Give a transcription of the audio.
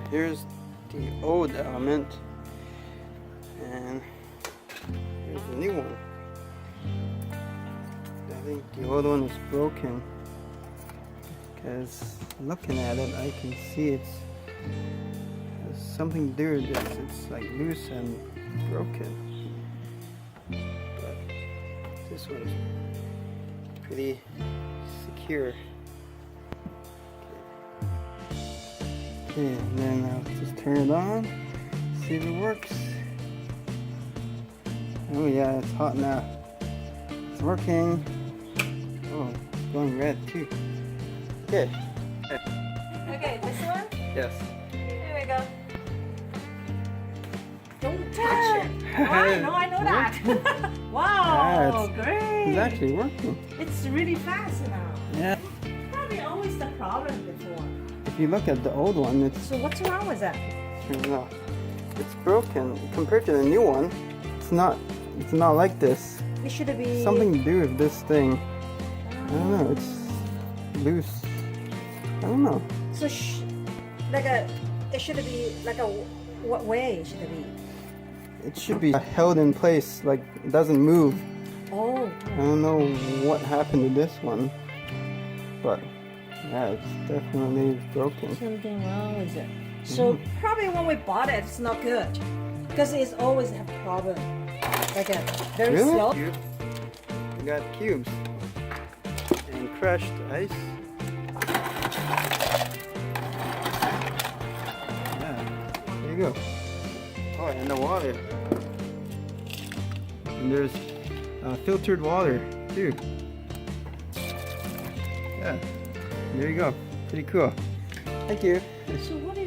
here's the old element, and here's the new one. I think the old one is broken because looking at it, I can see it's has something to do with this. It's like loose and broken. But this one's pretty secure. Okay, and then I'll just turn it on, see if it works. Oh yeah, it's hot now. It's working. Oh, it's going red too. Okay. Okay, this one? Yes. Here we go. Don't touch it. Oh, I know that. Wow, great. It's actually working. It's really fast now. Yeah. Probably always the problem before. If you look at the old one, it's So what's wrong with that? no, it's broken compared to the new one. It's not like this. It should be Something to do with this thing. I don't know. It's loose. I don't know. So it should be like a what way should it be? It should be held in place, like it doesn't move. Oh. I don't know what happened to this one, but yeah, it's definitely broken. Something wrong with it. So probably when we bought it, it's not good because it's always have problem. Like a very Really? slow. We got cubes and crushed ice. Yeah, there you go. Oh, and the water. And there's filtered water too. Yeah, there you go. Pretty cool. Thank you. So what is